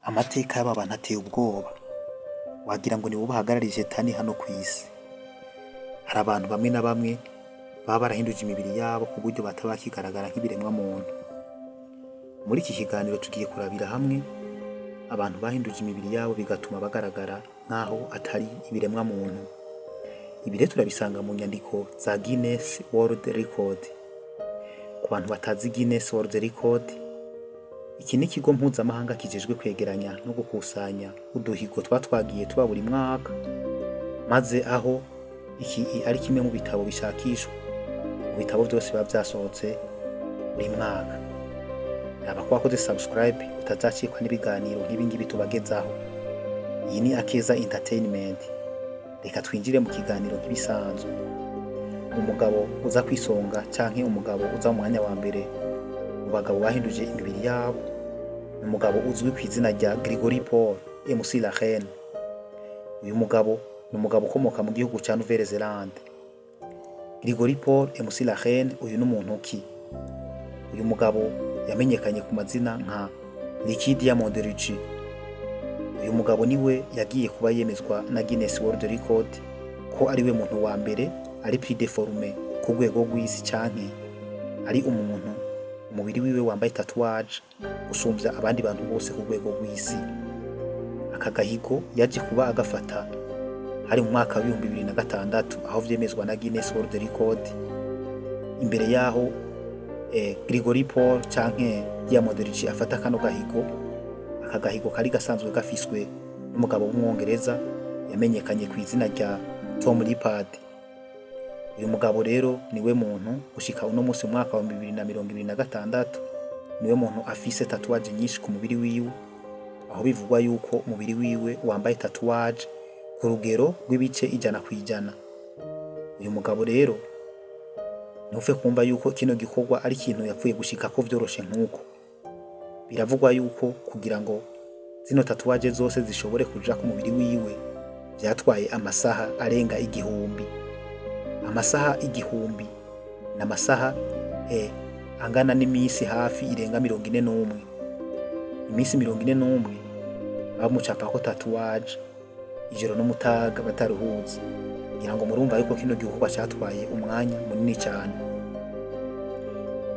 Amateka y'aba bantu ateye ubwoba, wagira ngo nibo bahagararije tani hano ku isi. Hari abantu bamwe na bamwe baba barahinduje imibiri yabo ku buryo bataba bakigaragara nk'ibiremwa muntu. Muri iki kiganiro tugiye kurabira hamwe abantu bahinduje imibiri yabo bigatuma bagaragara nk'aho atari ibiremwa muntu. Ibi rero turabisanga mu nyandiko za Guinness World Record. Ku bantu batazi Guinness World Record, iki ni ikigo mpuzamahanga kijejwe kwegeranya no gukusanya uduhigo twagiye tuba buri mwaka, maze aho iki ari kimwe mu bitabo bishakishwa mu bitabo byose biba byasohotse buri mwaka. Raba ko wakoze subscribe utazacikwa n'ibiganiro nk'ibingibi tubagezaho. Iyi ni Akeza Entertainment. Reka twinjire mu kiganiro nk'ibisanzwe. Umugabo uza kwisonga canke umugabo uza mu mwanya wa mbere mu bagabo bahinduje imibiri yabo ni umugabo uzwi ku izina rya Gregory Paul MC Lahene. Uyu mugabo ni umugabo ukomoka mu gihugu cya Nouvelle-Zélande. Gregory Paul MC Lahene, uyu ni muntu ki? Uyu mugabo yamenyekanye ku mazina nka Ricky Diamond Ricci. Uyu mugabo niwe yagiye kuba yemezwa na Guinness World Record ko ari we muntu wa mbere ari plus deforme ku rwego rw'isi, canke ari umuntu umubiri wiwe wambaye tatouage usumbya abandi bantu bose ku rwego rw'isi. Aka gahigo yaje kuba agafata hari mu mwaka wa 2006 aho vyemezwa na Guinness World Record. Imbere yaho Gregory Paul canke Diamond Ricci afata kano gahigo, aka gahigo kari gasanzwe gafiswe n'umugabo w'umwongereza yamenyekanye ku izina rya Tom Lippard. Uyu mugabo rero niwe muntu gushika uno munsi mu mwaka wa 2026 niwe muntu afise tatouage nyinshi ku mubiri wiwe, aho bivugwa yuko umubiri wiwe wambaye tatouage ku rugero rw'ibice 100%. Uyu mugabo rero nufe kumva yuko kino gikorwa ari ikintu yapfuye gushika ko vyoroshe nk'uko. Biravugwa yuko kugira ngo zino tatouage zose zishobore kuja ku mubiri wiwe byatwaye amasaha arenga 1000. Amasaha 1000 n'amasaha angana n'imisi hafi irenga 41. Imisi 41 bamucapa ko tatouage ijoro n'umutaga bataruhuza. Ngira ngo murumva yuko kino gikorwa cyatwaye umwanya munini cyane.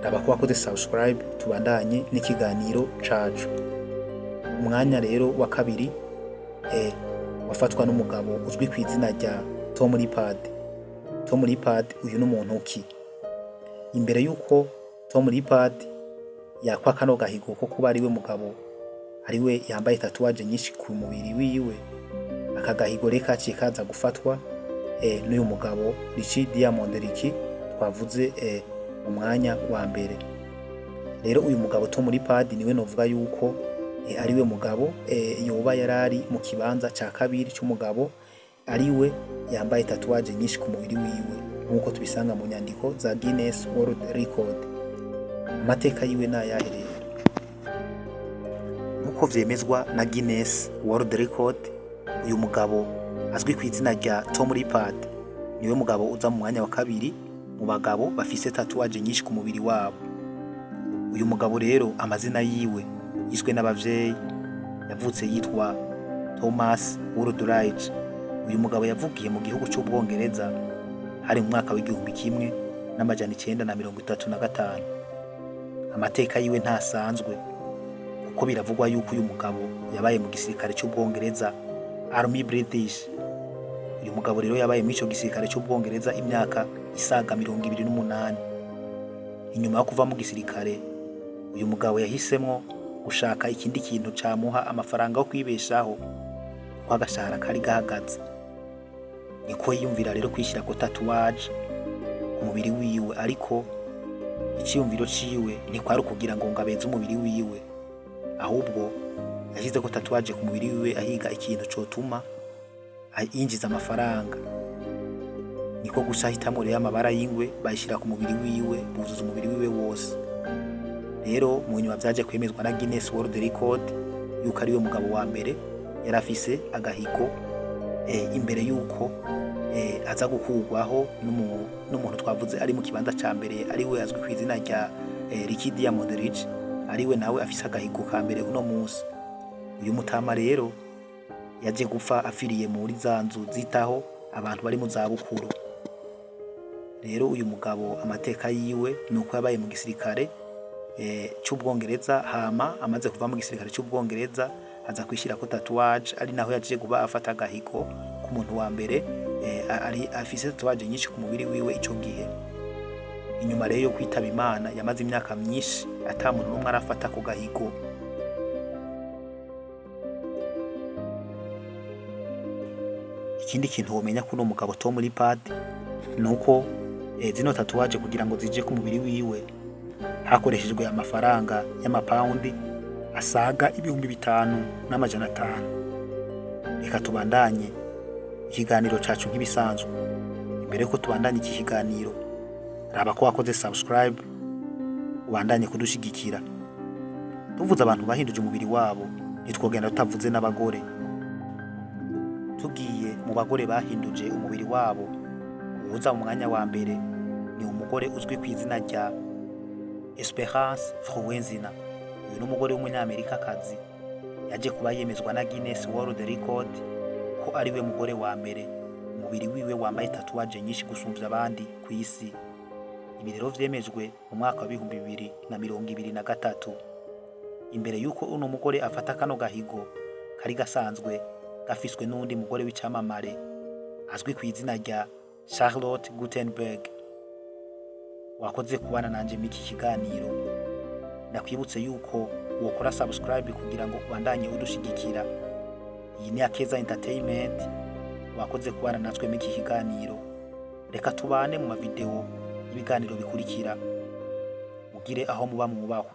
Raba ko wakoze subscribe tubandanye n'ikiganiro cacu. Umwanya rero wa kabiri wafatwa n'umugabo uzwi ku izina rya Tom Lippard. Tom Lippard uyu ni umuntu ki? Imbere yuko Tom Lippard yakwa kano gahigo ko kuba ari we mugabo ari we yambaye tatouage nyinshi ku mubiri wiwe, aka gahigo reka kaza gufatwa n'uyu mugabo Ricky Diamond Ricci twavuze mu mwanya wa mbere. Rero uyu mugabo Tom Lippard niwe novuga yuko ari we mugabo yoba yarari mu kibanza ca kabiri cy'umugabo ari we yambaye tatouage nyinshi ku mubiri wiwe, nkuko tubisanga mu nyandiko za Guinness World Record. Amateka yiwe nayahereye nkuko vyemezwa na Guinness World Record. Uyu mugabo azwi ku izina rya Tom Lippard niwe mugabo uza mu mwanya wa kabiri mu bagabo bafise tatouage nyinshi ku mubiri wabo. Uyu mugabo rero amazina yiwe yiswe n'abavyeyi, yavutse yitwa Thomas Woodridge. Uyu mugabo yavugiye mu gihugu cy'Ubwongereza hari mu mwaka w'1935. Amateka yiwe ntasanzwe kuko biravugwa yuko uyu mugabo yabaye mu gisirikare cy'Ubwongereza Army British. Uyu mugabo rero yabaye mu ico gisirikare cy'Ubwongereza imyaka isaga 28. Inyuma yo kuva mu gisirikare, uyu mugabo yahisemo gushaka ikindi kintu camuha amafaranga yo kwibeshaho kwa gashahara kari gahagaze. Niko yiyumvira rero kwishira ko tatouage ku mubiri wiwe, ariko icyumviro ciwe ni kwari kugira ngo ngabeze umubiri wiwe, ahubwo yashyize ko tatouage ku mubiri wiwe ahiga ikintu cotuma yinjiza amafaranga. Niko gusa hitamo rero amabara y'ingwe bayishira ku mubiri wiwe, buzuza umubiri wiwe wose. Rero mu nyuma byaje kwemezwa na Guinness World Record yuko ari we mugabo wa mbere yarafise agahigo imbere yuko aza gukurwaho n'umuntu twavuze ari mu kibanza ca mbere ari we azwi ku izina rya Ricky Diamond Ricci, ari we nawe afise agahigo ka mbere uno munsi. uyu mutama rero yaje gupfa afiriye muri za nzu zitaho abantu bari mu zabukuru. Rero uyu mugabo amateka yiwe nuko yabaye mu gisirikare cy'Ubwongereza, hama amaze kuva mu gisirikare cy'Ubwongereza aza kwishirako tatouage, ari naho yaje kuba afata agahigo k'umuntu wa mbere ari afise tatouage nyinshi ku mubiri wiwe ico gihe. Inyuma rero yo kwitaba Imana yamaze imyaka myinshi ata muntu n'umwe arafata ku gahigo. Ikindi kintu womenya kuno mugabo Tom Lippard nuko zino tatouage kugira ngo zije ku mubiri wiwe hakoreshejwe amafaranga y'amapaundi asaga 5,500. Reka tubandanye ikiganiro cacu nk'ibisanzwe. Imbere ko tubandanye iki kiganiro, raba ko wakoze subscribe ubandanye kudushigikira. Tuvuze abantu bahinduje umubiri wabo, nitwogenda tutavuze n'abagore. Tugiye mu bagore bahinduje umubiri wabo, uza mu mwanya wa mbere ni umugore uzwi ku izina rya Esperance Frauenzina. Uyu ni umugore w'umunyamerikakazi yaje kuba yemezwa na Guinness World Record ko ari we mugore wa mbere umubiri wiwe wambaye tatouage nyinshi gusumvya abandi ku isi. Ibi rero vyemejwe mu mwaka wa 2023. Imbere yuko uno mugore afata kano gahigo kari gasanzwe gafiswe n'undi mugore w'icamamare azwi ku izina rya Charlotte Gutenberg. Wakoze kubana nanje miki kiganiro. Ndakwibutse yuko wokora subscribe kugira ngo ubandanye udushigikira. Iyi ni Akeza Entertainment. Wakoze kubana natwe miki kiganiro. Reka tubane mu mavideo ibiganiro bikurikira. Mugire aho muba mwubahwe.